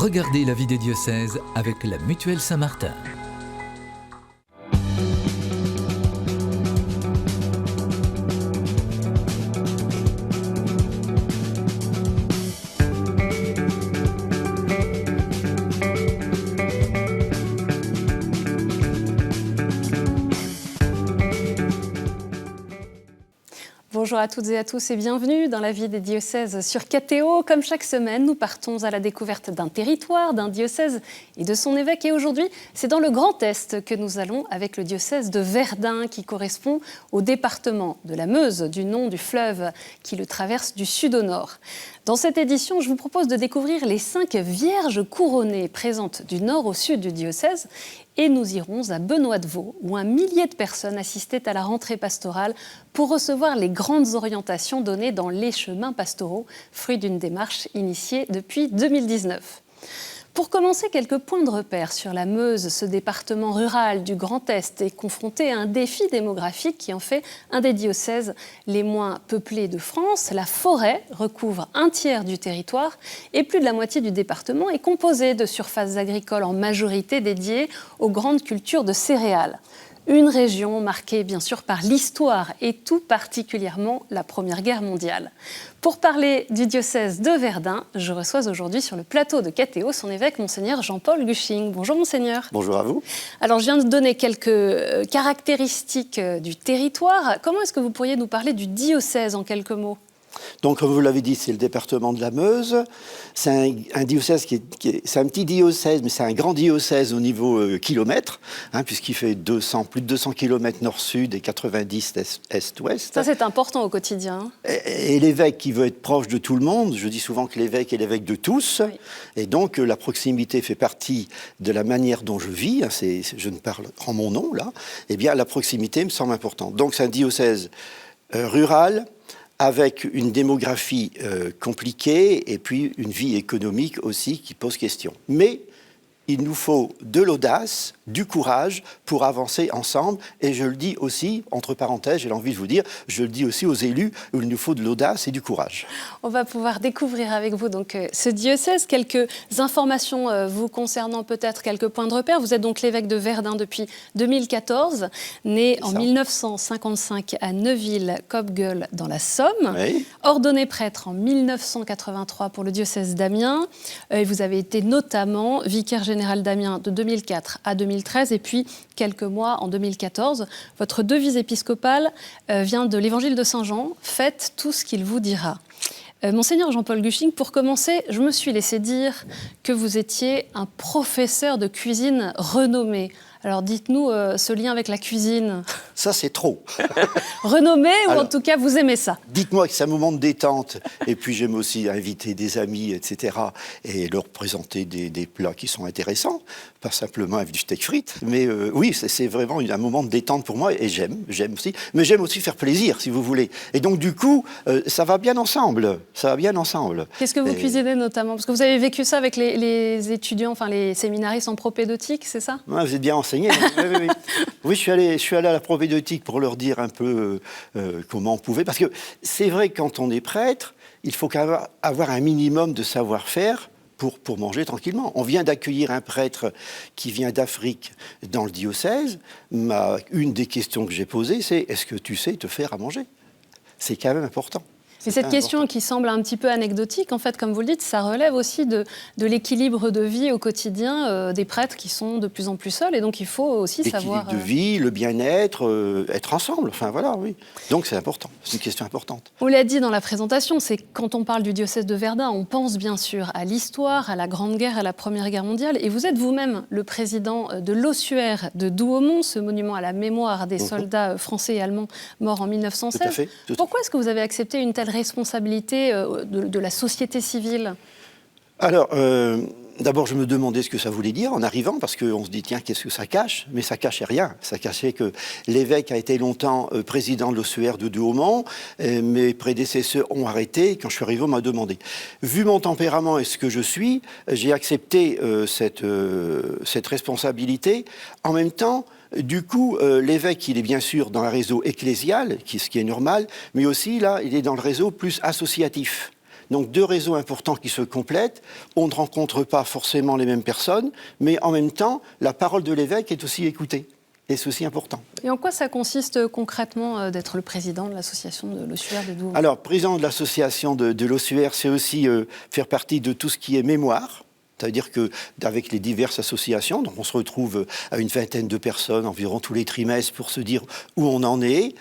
Regardez la vie des diocèses avec la Mutuelle Saint-Martin. Bonjour à toutes et à tous et bienvenue dans la vie des diocèses sur KTO. Comme chaque semaine, nous partons à la découverte d'un territoire, d'un diocèse et de son évêque. Et aujourd'hui, c'est dans le Grand Est que nous allons avec le diocèse de Verdun qui correspond au département de la Meuse, du nom du fleuve qui le traverse du sud au nord. Dans cette édition, je vous propose de découvrir les 5 vierges couronnées présentes du nord au sud du diocèse. Et nous irons à Benoît-de-Vaux, où un millier de personnes assistaient à la rentrée pastorale pour recevoir les grandes orientations données dans les chemins pastoraux, fruit d'une démarche initiée depuis 2019. Pour commencer, quelques points de repère sur la Meuse. Ce département rural du Grand Est est confronté à un défi démographique qui en fait un des diocèses les moins peuplés de France. La forêt recouvre un tiers du territoire et plus de la moitié du département est composée de surfaces agricoles en majorité dédiées aux grandes cultures de céréales. Une région marquée bien sûr par l'histoire et tout particulièrement la Première Guerre mondiale. Pour parler du diocèse de Verdun, je reçois aujourd'hui sur le plateau de KTO son évêque, Monseigneur Jean-Paul Guching. Bonjour Monseigneur. Bonjour à vous. Alors je viens de donner quelques caractéristiques du territoire. Comment est-ce que vous pourriez nous parler du diocèse en quelques mots ? Donc, comme vous l'avez dit, c'est le département de la Meuse. C'est un diocèse c'est un petit diocèse, mais c'est un grand diocèse au niveau kilomètre, puisqu'il fait plus de 200 kilomètres nord-sud et 90 est-ouest. Ça, c'est important au quotidien. Et l'évêque qui veut être proche de tout le monde, je dis souvent que l'évêque est l'évêque de tous. Oui. Et donc, la proximité fait partie de la manière dont je vis. Je ne parle en mon nom, là. Eh bien, la proximité me semble importante. Donc, c'est un diocèse rural, avec une démographie compliquée et puis une vie économique aussi qui pose question. Mais il nous faut de l'audace, du courage pour avancer ensemble. Et je le dis aussi, entre parenthèses, j'ai envie de vous dire, je le dis aussi aux élus, il nous faut de l'audace et du courage. On va pouvoir découvrir avec vous donc ce diocèse. Quelques informations vous concernant peut-être, quelques points de repère. Vous êtes donc l'évêque de Verdun depuis 2014, né en 1955 à Neuville-Copgueule dans la Somme, oui. Ordonné prêtre en 1983 pour le diocèse d'Amiens. Vous avez été notamment vicaire général d'Amiens de 2004 à 2013 et puis quelques mois en 2014. Votre devise épiscopale vient de l'évangile de Saint Jean. Faites tout ce qu'il vous dira. Monseigneur Jean-Paul Guching, pour commencer, je me suis laissé dire que vous étiez un professeur de cuisine renommé. Alors dites-nous ce lien avec la cuisine. Ça, c'est trop. Renommé ou en tout cas, vous aimez ça? Dites-moi que c'est un moment de détente. Et puis j'aime aussi inviter des amis, etc. et leur présenter des plats qui sont intéressants. Pas simplement avec du steak frites. Mais oui, c'est vraiment un moment de détente pour moi. Et j'aime aussi. Mais j'aime aussi faire plaisir, si vous voulez. Et donc du coup, ça va bien ensemble. Ça va bien ensemble. Qu'est-ce que vous cuisinez notamment? Parce que vous avez vécu ça avec les étudiants, enfin les séminaristes en propédeutique, c'est ça? Ouais, vous êtes bien enseigné. Oui. Oui, je suis allé à la propédeutique pour leur dire un peu comment on pouvait. Parce que c'est vrai que quand on est prêtre, il faut avoir un minimum de savoir-faire pour manger tranquillement. On vient d'accueillir un prêtre qui vient d'Afrique dans le diocèse. Une des questions que j'ai posées, c'est « Est-ce que tu sais te faire à manger ?» C'est quand même important. Et cette question qui semble un petit peu anecdotique, en fait, comme vous le dites, ça relève aussi de l'équilibre de vie au quotidien des prêtres qui sont de plus en plus seuls. Et donc, il faut aussi savoir... L'équilibre de vie, le bien-être, être ensemble. Enfin, voilà, oui. Donc, c'est important. C'est une question importante. On l'a dit dans la présentation, c'est quand on parle du diocèse de Verdun, on pense bien sûr à l'histoire, à la Grande Guerre, à la Première Guerre mondiale. Et vous êtes vous-même le président de l'ossuaire de Douaumont, ce monument à la mémoire des soldats français et allemands morts en 1916. Tout à fait. Pourquoi est-ce que vous avez accepté une telle responsabilité de la société civile? Alors, d'abord, je me demandais ce que ça voulait dire en arrivant, parce qu'on se dit, tiens, qu'est-ce que ça cache? Mais ça cachait rien. Ça cachait que l'évêque a été longtemps président de l'ossuaire de Douaumont. Mes prédécesseurs ont arrêté. Quand je suis arrivé, on m'a demandé. Vu mon tempérament et ce que je suis, j'ai accepté cette responsabilité. En même temps, du coup, l'évêque, il est bien sûr dans un réseau ecclésial, ce qui est normal, mais aussi, là, il est dans le réseau plus associatif. Donc 2 réseaux importants qui se complètent. On ne rencontre pas forcément les mêmes personnes, mais en même temps, la parole de l'évêque est aussi écoutée. Et c'est aussi important. Et en quoi ça consiste concrètement d'être le président de l'association de l'ossuaire de Douaumont? Alors, président de l'association de l'ossuaire, c'est aussi faire partie de tout ce qui est mémoire. C'est-à-dire qu'avec les diverses associations, donc on se retrouve à une vingtaine de personnes environ tous les trimestres pour se dire où on en est,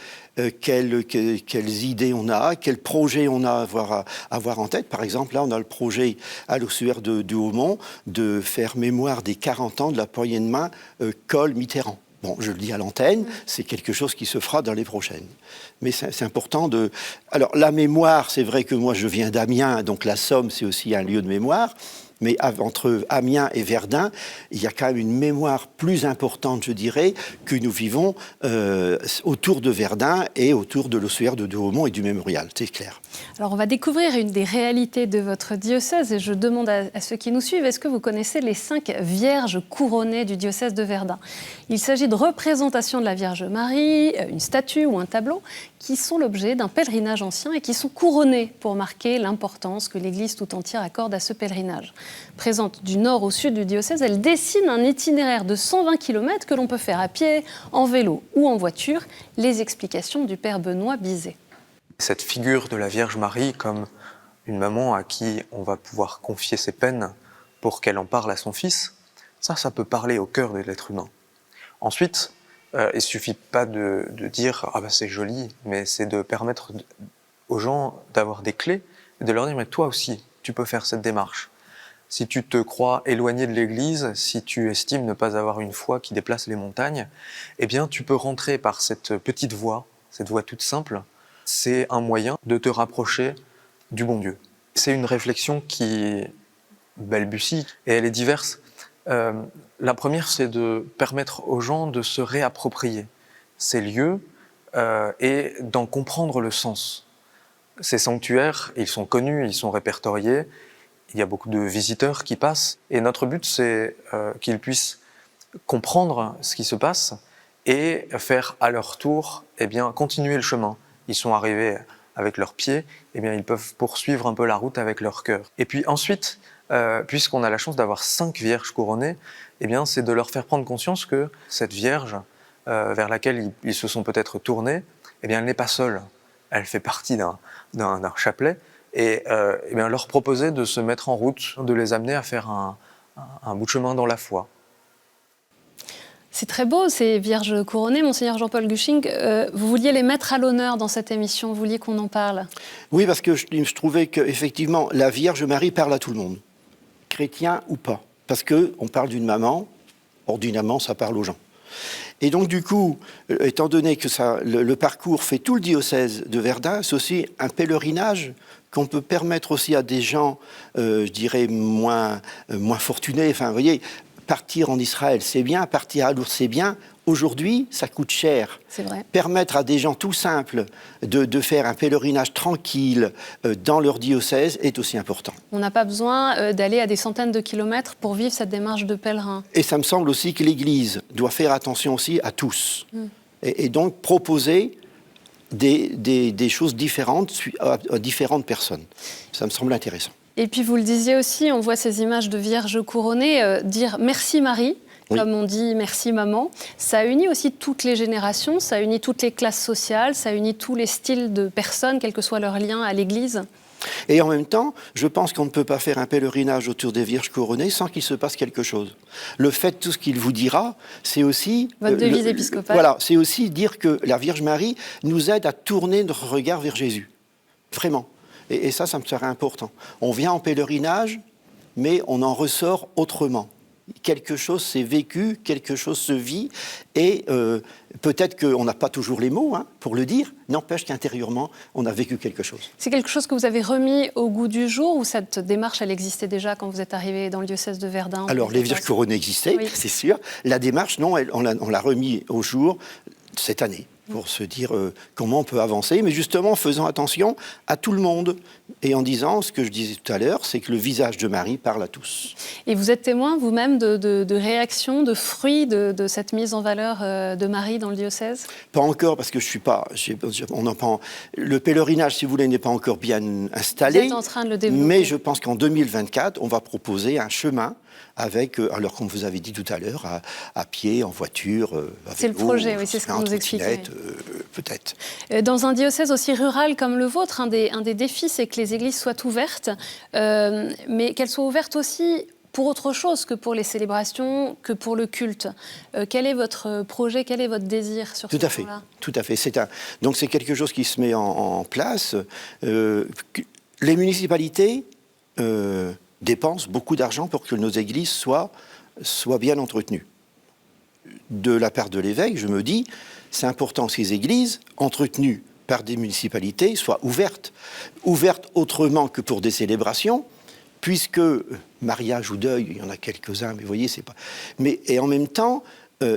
quelles idées on a, quels projets on a à avoir en tête. Par exemple, là, on a le projet à l'ossuaire de Douaumont de faire mémoire des 40 ans de la poignée de main Kohl-Mitterrand. Bon, je le dis à l'antenne, c'est quelque chose qui se fera dans les prochaines. Mais c'est important de... Alors, la mémoire, c'est vrai que moi, je viens d'Amiens, donc la Somme, c'est aussi un lieu de mémoire. Mais entre Amiens et Verdun, il y a quand même une mémoire plus importante, je dirais, que nous vivons autour de Verdun et autour de l'ossuaire de Douaumont et du mémorial, c'est clair. Alors, on va découvrir une des réalités de votre diocèse et je demande à ceux qui nous suivent, est-ce que vous connaissez les 5 vierges couronnées du diocèse de Verdun? Il s'agit de représentations de la Vierge Marie, une statue ou un tableau, qui sont l'objet d'un pèlerinage ancien et qui sont couronnées pour marquer l'importance que l'Église tout entière accorde à ce pèlerinage. Présente du nord au sud du diocèse, elle dessine un itinéraire de 120 km que l'on peut faire à pied, en vélo ou en voiture. Les explications du père Benoît Bizet. Cette figure de la Vierge Marie comme une maman à qui on va pouvoir confier ses peines pour qu'elle en parle à son fils, ça peut parler au cœur de l'être humain. Ensuite, il ne suffit pas de dire « Ah ben c'est joli », mais c'est de permettre aux gens d'avoir des clés et de leur dire « Mais toi aussi, tu peux faire cette démarche ». Si tu te crois éloigné de l'Église, si tu estimes ne pas avoir une foi qui déplace les montagnes, eh bien tu peux rentrer par cette petite voie, cette voie toute simple. C'est un moyen de te rapprocher du bon Dieu. C'est une réflexion qui balbutie et elle est diverse. La première, c'est de permettre aux gens de se réapproprier ces lieux et d'en comprendre le sens. Ces sanctuaires, ils sont connus, ils sont répertoriés, il y a beaucoup de visiteurs qui passent et notre but, c'est qu'ils puissent comprendre ce qui se passe et faire à leur tour, continuer le chemin. Ils sont arrivés avec leurs pieds, ils peuvent poursuivre un peu la route avec leur cœur. Et puis ensuite, puisqu'on a la chance d'avoir 5 vierges couronnées, c'est de leur faire prendre conscience que cette vierge vers laquelle ils se sont peut-être tournés, elle n'est pas seule. Elle fait partie d'un chapelet et leur proposer de se mettre en route, de les amener à faire un bout de chemin dans la foi. C'est très beau, ces vierges couronnées. Monseigneur Jean-Paul Guching, vous vouliez les mettre à l'honneur dans cette émission, vous vouliez qu'on en parle? Oui, parce que je trouvais qu'effectivement, la Vierge Marie parle à tout le monde, chrétien ou pas. Parce qu'on parle d'une maman, ordinairement, ça parle aux gens. Et donc, du coup, étant donné que le parcours fait tout le diocèse de Verdun, c'est aussi un pèlerinage qu'on peut permettre aussi à des gens, je dirais, moins fortunés. Enfin, vous voyez, partir en Israël, c'est bien, partir à Lourdes, c'est bien. Aujourd'hui, ça coûte cher. C'est vrai. Permettre à des gens tout simples de faire un pèlerinage tranquille dans leur diocèse est aussi important. On n'a pas besoin d'aller à des centaines de kilomètres pour vivre cette démarche de pèlerin. Et ça me semble aussi que l'Église doit faire attention aussi à tous. Et donc proposer des choses différentes à différentes personnes. Ça me semble intéressant. Et puis vous le disiez aussi, on voit ces images de vierges couronnées, dire « Merci Marie ». Oui. Comme on dit « merci maman », ça unit aussi toutes les générations, ça unit toutes les classes sociales, ça unit tous les styles de personnes, quel que soit leur lien à l'Église. Et en même temps, je pense qu'on ne peut pas faire un pèlerinage autour des Vierges couronnées sans qu'il se passe quelque chose. Le fait de tout ce qu'il vous dira, c'est aussi... Votre devise épiscopale. Voilà, c'est aussi dire que la Vierge Marie nous aide à tourner notre regard vers Jésus. Vraiment. Et ça me serait important. On vient en pèlerinage, mais on en ressort autrement. Quelque chose s'est vécu, quelque chose se vit, et peut-être qu'on n'a pas toujours les mots pour le dire, n'empêche qu'intérieurement, on a vécu quelque chose. C'est quelque chose que vous avez remis au goût du jour, ou cette démarche, elle existait déjà quand vous êtes arrivé dans le diocèse de Verdun? Alors, les Vierges couronnées existaient, oui. C'est sûr. La démarche, non, on l'a remis au jour cette année. pour se dire comment on peut avancer, mais justement en faisant attention à tout le monde et en disant ce que je disais tout à l'heure, c'est que le visage de Marie parle à tous. Et vous êtes témoin vous-même de réactions, de fruits de cette mise en valeur de Marie dans le diocèse? Pas encore, parce que je suis pas... le pèlerinage, si vous voulez, n'est pas encore bien installé. Vous êtes en train de le développer. Mais je pense qu'en 2024, on va proposer un chemin avec, alors comme vous avez dit tout à l'heure, à pied, en voiture, à c'est vélo, le projet, oui, c'est ce que vous expliquez. Peut-être. Dans un diocèse aussi rural comme le vôtre, un des défis, c'est que les églises soient ouvertes, mais qu'elles soient ouvertes aussi pour autre chose que pour les célébrations, que pour le culte. Quel est votre projet, quel est votre désir sur ce point-là? Tout à fait. Donc c'est quelque chose qui se met en place. Les municipalités dépensent beaucoup d'argent pour que nos églises soient bien entretenues. De la part de l'évêque, je me dis, c'est important que ces églises, entretenues par des municipalités, soient ouvertes. Ouvertes autrement que pour des célébrations, puisque mariage ou deuil, il y en a quelques-uns, mais vous voyez, c'est pas... Et en même temps,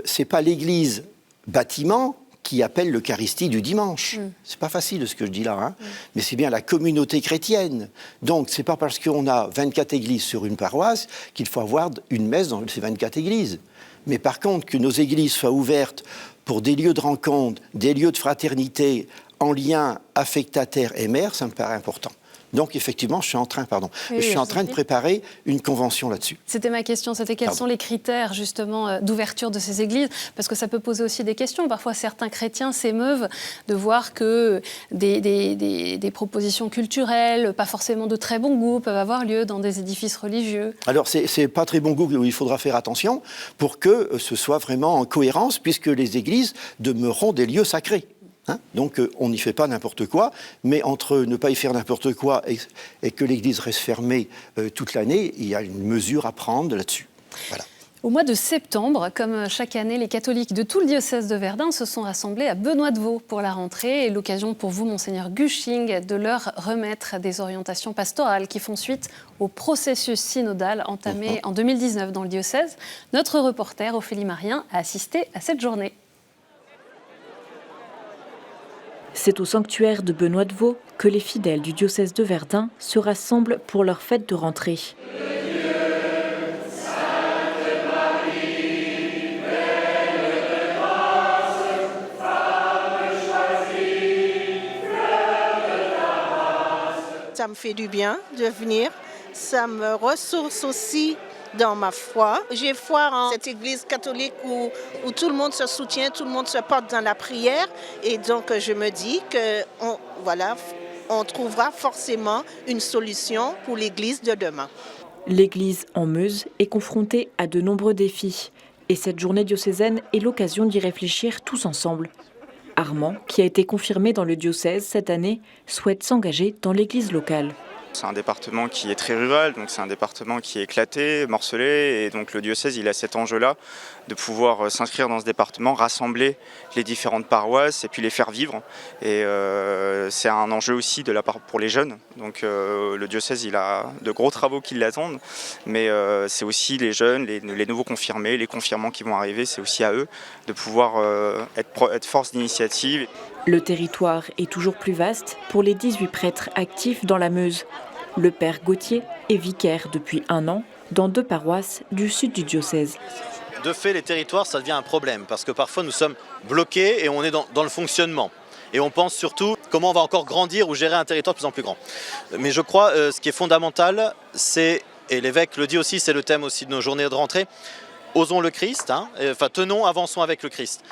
c'est pas l'église bâtiment qui appelle l'Eucharistie du dimanche. C'est pas facile ce que je dis là, hein, mais c'est bien la communauté chrétienne. Donc c'est pas parce qu'on a 24 églises sur une paroisse qu'il faut avoir une messe dans ces 24 églises. Mais par contre, que nos églises soient ouvertes pour des lieux de rencontre, des lieux de fraternité, en lien affectataire et mère, ça me paraît important. Donc effectivement, je suis en train de préparer une convention là-dessus. C'était ma question, c'était quels sont les critères justement d'ouverture de ces églises? Parce que ça peut poser aussi des questions. Parfois, certains chrétiens s'émeuvent de voir que des propositions culturelles, pas forcément de très bon goût, peuvent avoir lieu dans des édifices religieux. Alors, c'est pas très bon goût, il faudra faire attention pour que ce soit vraiment en cohérence, puisque les églises demeureront des lieux sacrés. Donc on n'y fait pas n'importe quoi, mais entre ne pas y faire n'importe quoi et que l'église reste fermée toute l'année, il y a une mesure à prendre là-dessus. Voilà. Au mois de septembre, comme chaque année, les catholiques de tout le diocèse de Verdun se sont rassemblés à Benoît-de-Vaux pour la rentrée, et l'occasion pour vous, Monseigneur Gusching, de leur remettre des orientations pastorales qui font suite au processus synodal entamé en 2019 dans le diocèse. Notre reporter Ophélie Marien a assisté à cette journée. C'est au sanctuaire de Benoît-de-Vaux que les fidèles du diocèse de Verdun se rassemblent pour leur fête de rentrée. Ça me fait du bien de venir, ça me ressource aussi dans ma foi. J'ai foi en cette église catholique où tout le monde se soutient, tout le monde se porte dans la prière. Et donc je me dis qu'on trouvera forcément une solution pour l'église de demain. L'église en Meuse est confrontée à de nombreux défis. Et cette journée diocésaine est l'occasion d'y réfléchir tous ensemble. Armand, qui a été confirmé dans le diocèse cette année, souhaite s'engager dans l'église locale. C'est un département qui est très rural, donc c'est un département qui est éclaté, morcelé, et donc le diocèse il a cet enjeu-là de pouvoir s'inscrire dans ce département, rassembler les différentes paroisses et puis les faire vivre. Et c'est un enjeu aussi de la part pour les jeunes. Donc le diocèse il a de gros travaux qui l'attendent, mais c'est aussi les jeunes, les nouveaux confirmés, les confirmants qui vont arriver, c'est aussi à eux de pouvoir être force d'initiative. Le territoire est toujours plus vaste pour les 18 prêtres actifs dans la Meuse. Le père Gauthier est vicaire depuis 1 an dans 2 paroisses du sud du diocèse. De fait, les territoires, ça devient un problème parce que parfois nous sommes bloqués et on est dans le fonctionnement. Et on pense surtout comment on va encore grandir ou gérer un territoire de plus en plus grand. Mais je crois ce qui est fondamental, c'est, et l'évêque le dit aussi, c'est le thème aussi de nos journées de rentrée, osons le Christ, tenons, avançons avec le Christ.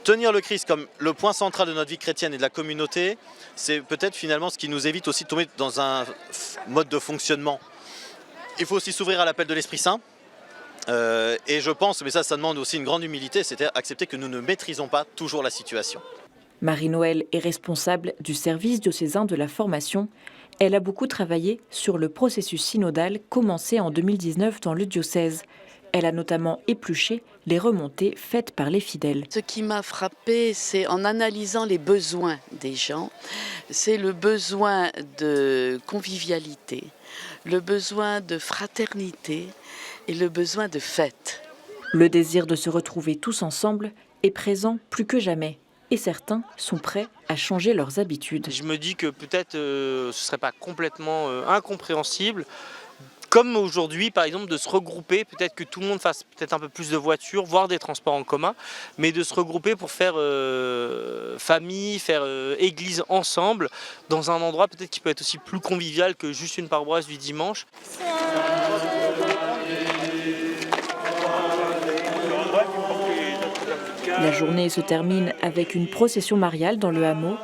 Tenir le Christ comme le point central de notre vie chrétienne et de la communauté, c'est peut-être finalement ce qui nous évite aussi de tomber dans un mode de fonctionnement. Il faut aussi s'ouvrir à l'appel de l'Esprit Saint. Et je pense, mais ça demande aussi une grande humilité, c'est-à-dire accepter que nous ne maîtrisons pas toujours la situation. Marie-Noël est responsable du service diocésain de la formation. Elle a beaucoup travaillé sur le processus synodal commencé en 2019 dans le diocèse. Elle a notamment épluché les remontées faites par les fidèles. Ce qui m'a frappée, c'est en analysant les besoins des gens, c'est le besoin de convivialité, le besoin de fraternité et le besoin de fête. Le désir de se retrouver tous ensemble est présent plus que jamais. et certains sont prêts à changer leurs habitudes. Je me dis que peut-être ce ne serait pas complètement incompréhensible, comme aujourd'hui par exemple, de se regrouper, peut-être que tout le monde fasse peut-être un peu plus de voitures, voire des transports en commun, mais de se regrouper pour faire famille, faire église ensemble, dans un endroit peut-être qui peut être aussi plus convivial que juste une paroisse du dimanche. La journée se termine avec une procession mariale dans le hameau.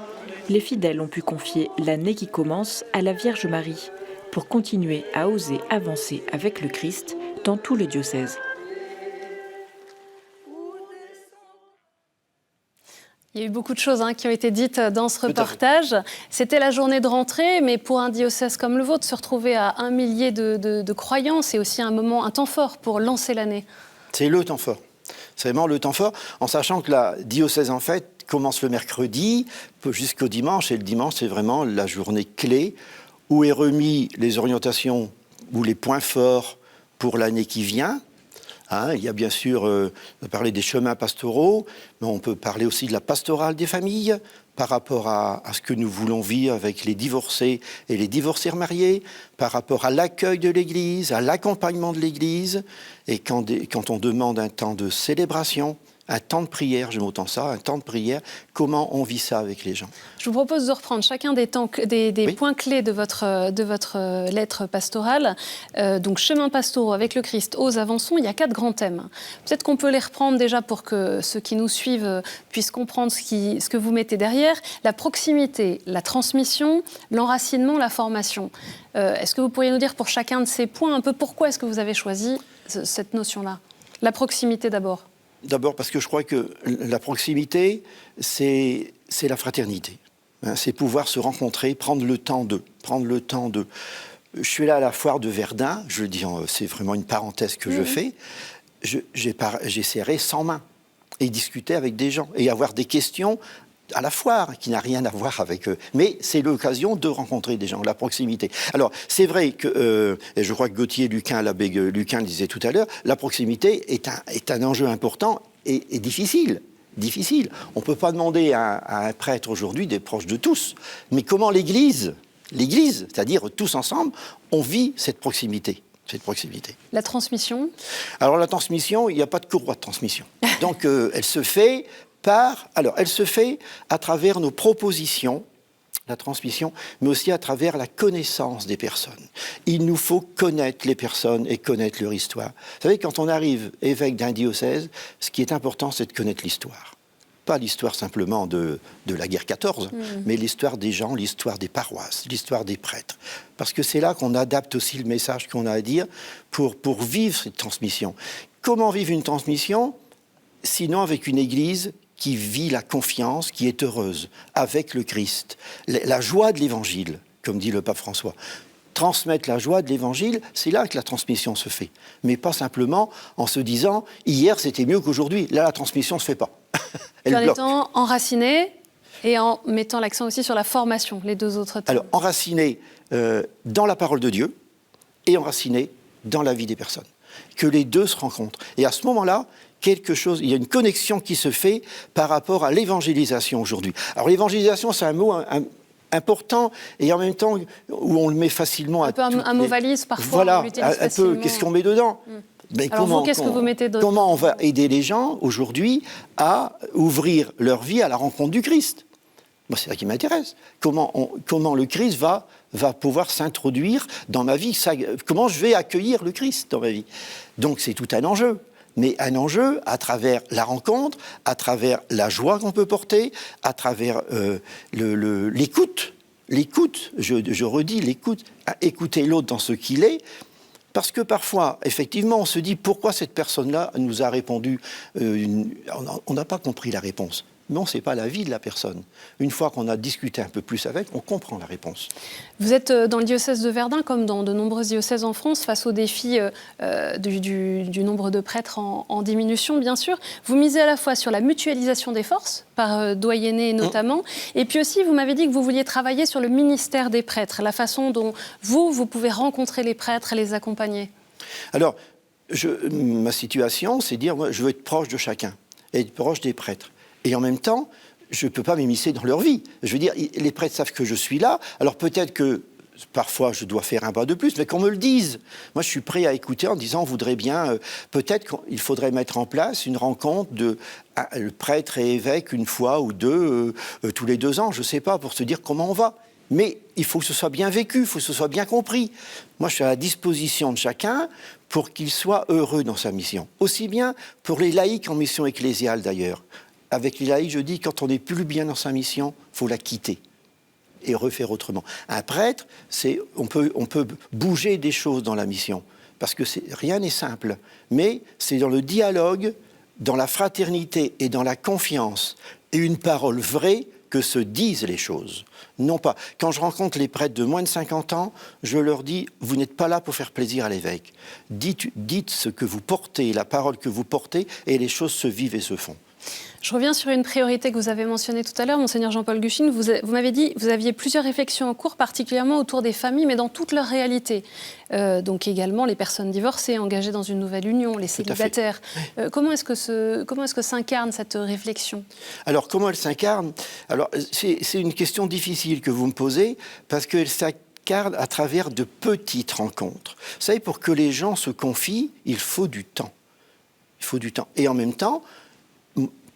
Les fidèles ont pu confier l'année qui commence à la Vierge Marie pour continuer à oser avancer avec le Christ dans tout le diocèse. Il y a eu beaucoup de choses qui ont été dites dans ce reportage. C'était la journée de rentrée, mais pour un diocèse comme le vôtre, se retrouver à 1 millier de croyants, c'est aussi un temps fort pour lancer l'année. C'est le temps fort. C'est vraiment le temps fort, en sachant que la diocèse, en fait, commence le mercredi jusqu'au dimanche, et le dimanche, c'est vraiment la journée clé où est remis les orientations ou les points forts pour l'année qui vient. Il y a bien sûr, on peut parler des chemins pastoraux, mais on peut parler aussi de la pastorale des familles par rapport à ce que nous voulons vivre avec les divorcés et les divorcés remariés, par rapport à l'accueil de l'Église, à l'accompagnement de l'Église, et quand on demande un temps de célébration, un temps de prière, j'aime autant ça, un temps de prière, comment on vit ça avec les gens. Je vous propose de reprendre chacun des points clés de votre lettre pastorale. Donc, chemin pastoraux avec le Christ, ose, avançons, il y a 4 grands thèmes. Peut-être qu'on peut les reprendre déjà pour que ceux qui nous suivent puissent comprendre ce que vous mettez derrière. La proximité, la transmission, l'enracinement, la formation. Est-ce que vous pourriez nous dire pour chacun de ces points un peu pourquoi est-ce que vous avez choisi cette notion-là? La proximité d'abord. D'abord parce que je crois que la proximité, c'est la fraternité. C'est pouvoir se rencontrer, prendre le temps de. Je suis là à la foire de Verdun, je le dis, c'est vraiment une parenthèse que je fais. J'ai serré 100 mains et discuter avec des gens et avoir des questions à la foire, qui n'a rien à voir avec eux. Mais c'est l'occasion de rencontrer des gens, la proximité. Alors, c'est vrai que, et je crois que Gauthier Luquin, l'abbé Luquin le disait tout à l'heure, la proximité est un enjeu important et difficile. On ne peut pas demander à un prêtre aujourd'hui d'être proche de tous. Mais comment l'Église, c'est-à-dire tous ensemble, on vit cette proximité. La transmission? Alors, la transmission, il n'y a pas de courroie de transmission. Donc, elle se fait à travers nos propositions, la transmission, mais aussi à travers la connaissance des personnes. Il nous faut connaître les personnes et connaître leur histoire. Vous savez, quand on arrive évêque d'un diocèse, ce qui est important, c'est de connaître l'histoire. Pas l'histoire simplement de la guerre 14, mais l'histoire des gens, l'histoire des paroisses, l'histoire des prêtres. Parce que c'est là qu'on adapte aussi le message qu'on a à dire pour vivre cette transmission. Comment vivre une transmission, sinon avec une Église qui vit la confiance, qui est heureuse, avec le Christ. La joie de l'Évangile, comme dit le pape François. Transmettre la joie de l'Évangile, c'est là que la transmission se fait. Mais pas simplement en se disant « hier c'était mieux qu'aujourd'hui ». Là, la transmission ne se fait pas. Elle bloque. En étant enraciné et en mettant l'accent aussi sur la formation, les 2 autres thèmes. Alors, enraciné dans la parole de Dieu et enraciné dans la vie des personnes. Que les 2 se rencontrent. Et à ce moment-là, il y a une connexion qui se fait par rapport à l'évangélisation aujourd'hui. Alors l'évangélisation, c'est un mot important et en même temps où on le met facilement un mot valise parfois. Voilà, on l'utilise facilement. Qu'est-ce qu'on met dedans? Mais alors qu'est-ce que vous mettez dedans? Comment on va aider les gens aujourd'hui à ouvrir leur vie à la rencontre du Christ? Moi, c'est ça qui m'intéresse. Comment le Christ va pouvoir s'introduire dans ma vie? Comment je vais accueillir le Christ dans ma vie? Donc c'est tout un enjeu. Mais un enjeu à travers la rencontre, à travers la joie qu'on peut porter, à travers l'écoute. L'écoute, je redis, l'écoute, écouter l'autre dans ce qu'il est. Parce que parfois, effectivement, on se dit pourquoi cette personne-là nous a répondu. On n'a pas compris la réponse. Non, ce n'est pas la vie de la personne. Une fois qu'on a discuté un peu plus avec, on comprend la réponse. Vous êtes dans le diocèse de Verdun, comme dans de nombreux diocèses en France, face au défi du nombre de prêtres en diminution, bien sûr. Vous misez à la fois sur la mutualisation des forces, par doyenné notamment, et puis aussi, vous m'avez dit que vous vouliez travailler sur le ministère des prêtres, la façon dont vous pouvez rencontrer les prêtres et les accompagner. Alors, ma situation, c'est de dire, moi, je veux être proche de chacun, et être proche des prêtres. Et en même temps, je ne peux pas m'immiscer dans leur vie. Je veux dire, les prêtres savent que je suis là, alors peut-être que parfois je dois faire un pas de plus, mais qu'on me le dise. Moi, je suis prêt à écouter en disant, on voudrait bien, peut-être qu'il faudrait mettre en place une rencontre de le prêtre et évêque une fois ou deux, tous les 2 ans, je ne sais pas, pour se dire comment on va. Mais il faut que ce soit bien vécu, il faut que ce soit bien compris. Moi, je suis à la disposition de chacun pour qu'il soit heureux dans sa mission. Aussi bien pour les laïcs en mission ecclésiale, d'ailleurs. Avec les laïcs, je dis, quand on n'est plus bien dans sa mission, il faut la quitter et refaire autrement. Un prêtre, on peut bouger des choses dans la mission, parce que rien n'est simple. Mais c'est dans le dialogue, dans la fraternité et dans la confiance, et une parole vraie, que se disent les choses. Non pas. Quand je rencontre les prêtres de moins de 50 ans, je leur dis, vous n'êtes pas là pour faire plaisir à l'évêque. Dites ce que vous portez, la parole que vous portez, et les choses se vivent et se font. Je reviens sur une priorité que vous avez mentionnée tout à l'heure, Monseigneur Jean-Paul Guching. Vous m'avez dit que vous aviez plusieurs réflexions en cours, particulièrement autour des familles, mais dans toute leur réalité. Donc également les personnes divorcées, engagées dans une nouvelle union, les célibataires. Comment est-ce que s'incarne cette réflexion? Alors, comment elle s'incarne? Alors, c'est une question difficile que vous me posez, parce qu'elle s'incarne à travers de petites rencontres. Vous savez, pour que les gens se confient, il faut du temps. Il faut du temps. Et en même temps,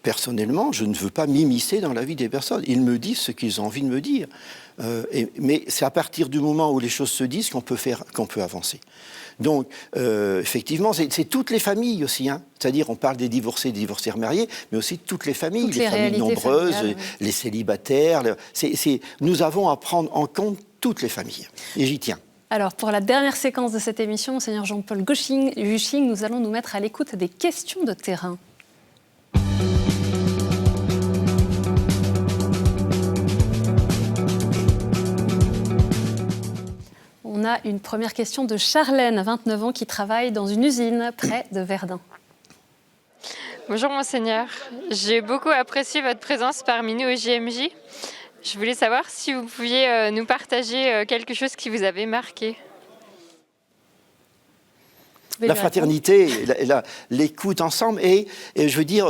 personnellement, je ne veux pas m'immiscer dans la vie des personnes. Ils me disent ce qu'ils ont envie de me dire. Mais c'est à partir du moment où les choses se disent qu'on peut avancer. Donc, effectivement, c'est toutes les familles aussi. Hein. C'est-à-dire, on parle des divorcés mariés, mais aussi toutes les familles, les familles nombreuses, les célibataires. Nous avons à prendre en compte toutes les familles. Et j'y tiens. Alors, pour la dernière séquence de cette émission, Monseigneur Jean-Paul Guching, nous allons nous mettre à l'écoute des questions de terrain. On a une première question de Charlène, 29 ans, qui travaille dans une usine près de Verdun. Bonjour Monseigneur, j'ai beaucoup apprécié votre présence parmi nous au JMJ. Je voulais savoir si vous pouviez nous partager quelque chose qui vous avait marqué. La fraternité, l'écoute ensemble et je veux dire,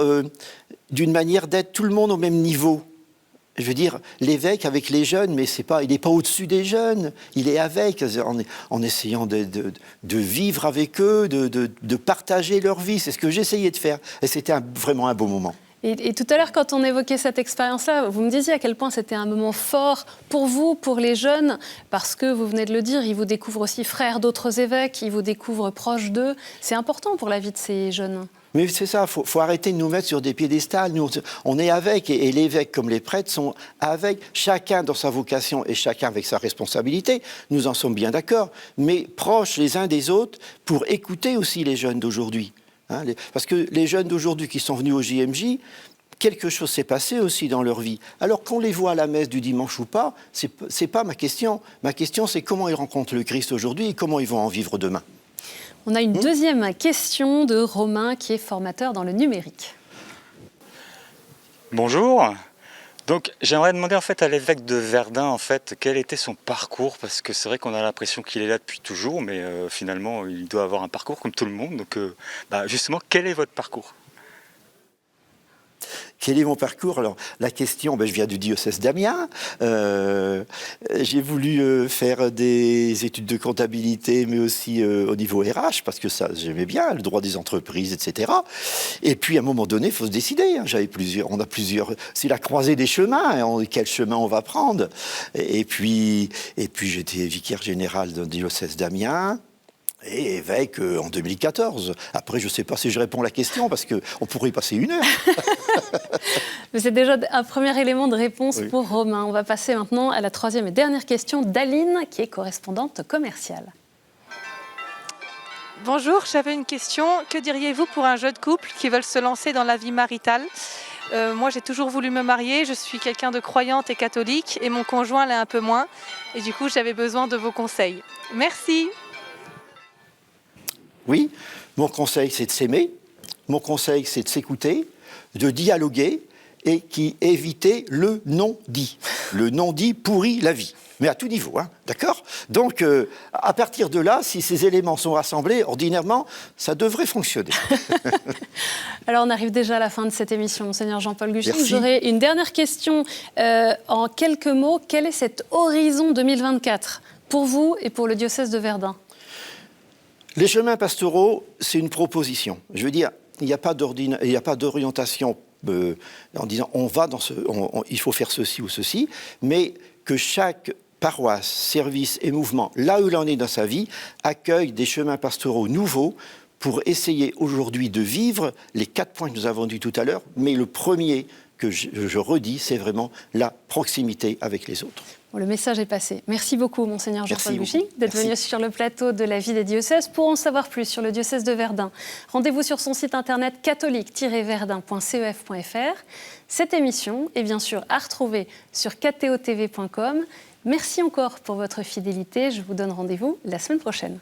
d'une manière d'être tout le monde au même niveau. Je veux dire, l'évêque avec les jeunes, mais il n'est pas au-dessus des jeunes, il est avec, en essayant de vivre avec eux, de partager leur vie. C'est ce que j'essayais de faire. Et c'était vraiment un beau moment. Et tout à l'heure, quand on évoquait cette expérience-là, vous me disiez à quel point c'était un moment fort pour vous, pour les jeunes, parce que, vous venez de le dire, ils vous découvrent aussi frères d'autres évêques, ils vous découvrent proches d'eux. C'est important pour la vie de ces jeunes. Mais c'est ça, il faut arrêter de nous mettre sur des piédestals. Nous, on est avec, et l'évêque comme les prêtres sont avec, chacun dans sa vocation et chacun avec sa responsabilité. Nous en sommes bien d'accord, mais proches les uns des autres pour écouter aussi les jeunes d'aujourd'hui. Hein, parce que les jeunes d'aujourd'hui qui sont venus au JMJ, quelque chose s'est passé aussi dans leur vie. Alors qu'on les voit à la messe du dimanche ou pas, c'est pas ma question. Ma question, c'est comment ils rencontrent le Christ aujourd'hui et comment ils vont en vivre demain. On a une deuxième question de Romain qui est formateur dans le numérique. Bonjour. Donc j'aimerais demander en fait à l'évêque de Verdun en fait quel était son parcours, parce que c'est vrai qu'on a l'impression qu'il est là depuis toujours, mais finalement il doit avoir un parcours comme tout le monde. Donc justement, quel est votre parcours ? Quel est mon parcours? Alors, la question, je viens du diocèse d'Amiens. J'ai voulu faire des études de comptabilité, mais aussi au niveau RH, parce que ça, j'aimais bien, le droit des entreprises, etc. Et puis, à un moment donné, il faut se décider. Hein. C'est la croisée des chemins. Hein. Quel chemin on va prendre? Et puis j'étais vicaire général d'un diocèse d'Amiens. Et évêque en 2014. Après, je ne sais pas si je réponds à la question, parce qu'on pourrait y passer 1 heure. Mais c'est déjà un premier élément de réponse pour Romain. On va passer maintenant à la troisième et dernière question d'Aline, qui est correspondante commerciale. Bonjour, j'avais une question. Que diriez-vous pour un jeune couple qui veulent se lancer dans la vie maritale ? Moi, j'ai toujours voulu me marier. Je suis quelqu'un de croyante et catholique, et mon conjoint l'est un peu moins. Et du coup, j'avais besoin de vos conseils. Merci. Oui, mon conseil, c'est de s'aimer. Mon conseil, c'est de s'écouter, de dialoguer et qui éviter le non-dit. Le non-dit pourrit la vie, mais à tout niveau, hein, d'accord ? Donc, à partir de là, si ces éléments sont rassemblés, ordinairement, ça devrait fonctionner. Alors, on arrive déjà à la fin de cette émission, Monseigneur Jean-Paul Gucci. Merci. J'aurais une dernière question. En quelques mots, quel est cet horizon 2024 pour vous et pour le diocèse de Verdun ? Les chemins pastoraux, c'est une proposition. Je veux dire, il n'y a pas d'orientation en disant il faut faire ceci ou ceci, mais que chaque paroisse, service et mouvement, là où l'on est dans sa vie, accueille des chemins pastoraux nouveaux pour essayer aujourd'hui de vivre les 4 points que nous avons dit tout à l'heure, mais le premier que je redis, c'est vraiment la proximité avec les autres. Bon, le message est passé. Merci beaucoup, Monseigneur Jean-Paul Merci Gucci, d'être venu sur le plateau de la vie des diocèses. Pour en savoir plus sur le diocèse de Verdun, rendez-vous sur son site internet catholique-verdun.cef.fr. Cette émission est bien sûr à retrouver sur kto-tv.com. Merci encore pour votre fidélité. Je vous donne rendez-vous la semaine prochaine.